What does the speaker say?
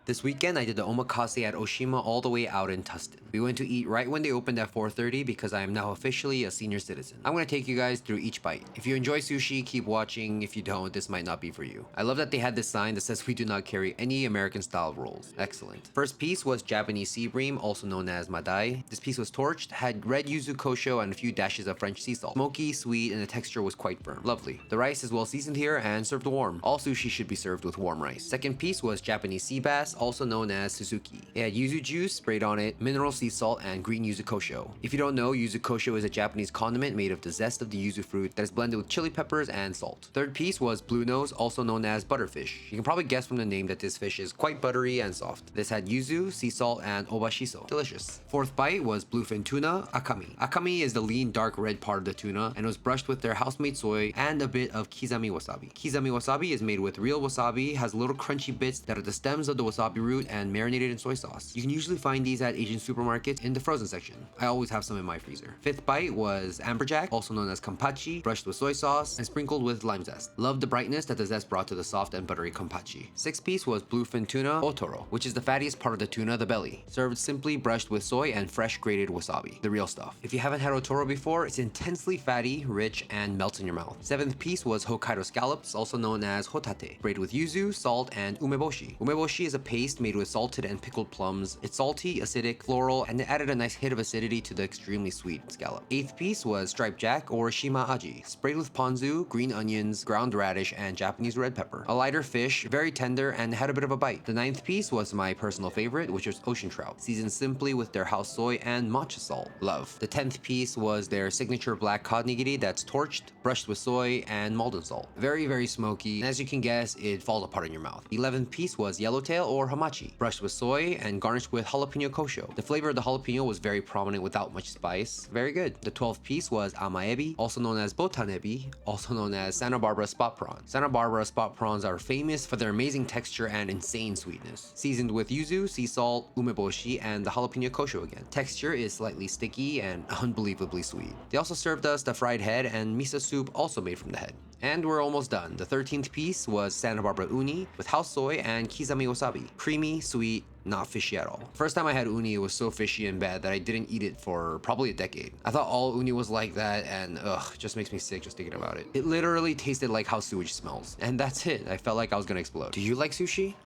This weekend, I did the omakase at Ohshima all the way out in Tustin. We went to eat right when they opened at 4:30 because I am now officially a senior citizen. I'm going to take you guys through each bite. If you enjoy sushi, keep watching. If you don't, this might not be for you. I love that they had this sign that says we do not carry any American style rolls. Excellent. First piece was Japanese sea bream, also known as madai. This piece was torched, had red yuzu kosho and a few dashes of French sea salt. Smoky, sweet, and the texture was quite firm. Lovely. The rice is well seasoned here and served warm. All sushi should be served with warm rice. Second piece was Japanese sea bass, also known as Suzuki. It had yuzu juice sprayed on it, mineral sea salt, and green yuzu kosho. If you don't know, yuzu kosho is a Japanese condiment made of the zest of the yuzu fruit that is blended with chili peppers and salt. Third piece was blue nose, also known as butterfish. You can probably guess from the name that this fish is quite buttery and soft. This had yuzu, sea salt, and obashiso. Delicious. Fourth bite was bluefin tuna, akami. Akami is the lean, dark red part of the tuna and was brushed with their house-made soy and a bit of kizami wasabi. Kizami wasabi is made with real wasabi, has little crunchy bits that are the stems of the wasabi root and marinated in soy sauce. You can usually find these at Asian supermarkets in the frozen section. I always have some in my freezer. Fifth bite was amberjack, also known as kampachi, brushed with soy sauce and sprinkled with lime zest. Loved the brightness that the zest brought to the soft and buttery kampachi. Sixth piece was bluefin tuna otoro, which is the fattiest part of the tuna, the belly. Served simply brushed with soy and fresh grated wasabi, the real stuff. If you haven't had otoro before, it's intensely fatty, rich, and melts in your mouth. Seventh piece was Hokkaido scallops, also known as hotate, braided with yuzu, salt, and umeboshi. Umeboshi is a paste made with salted and pickled plums. It's salty, acidic, floral, and it added a nice hit of acidity to the extremely sweet scallop. Eighth piece was striped jack or shima aji, sprayed with ponzu, green onions, ground radish, and Japanese red pepper. A lighter fish, very tender, and had a bit of a bite. The ninth piece was my personal favorite, which was ocean trout, seasoned simply with their house soy and matcha salt. Love. The 10th piece was their signature black cod nigiri that's torched, brushed with soy, and Malden salt. Very, very smoky, and as you can guess, it falls apart in your mouth. The 11th piece was yellowtail or hamachi, brushed with soy and garnished with jalapeno kosho. The flavor of the jalapeno was very prominent without much spice. Very good. The 12th piece was amaebi, also known as botanebi, also known as Santa Barbara spot prawn. Santa Barbara spot prawns are famous for their amazing texture and insane sweetness. Seasoned with yuzu, sea salt, umeboshi, and the jalapeno kosho again. Texture is slightly sticky and unbelievably sweet. They also served us the fried head and miso soup also made from the head. And we're almost done. The 13th piece was Santa Barbara uni with house soy and kizami wasabi. Creamy, sweet, not fishy at all. First time I had uni, it was so fishy and bad that I didn't eat it for probably a decade. I thought all uni was like that and just makes me sick just thinking about it. It literally tasted like how sewage smells. And that's it. I felt like I was gonna explode. Do you like sushi?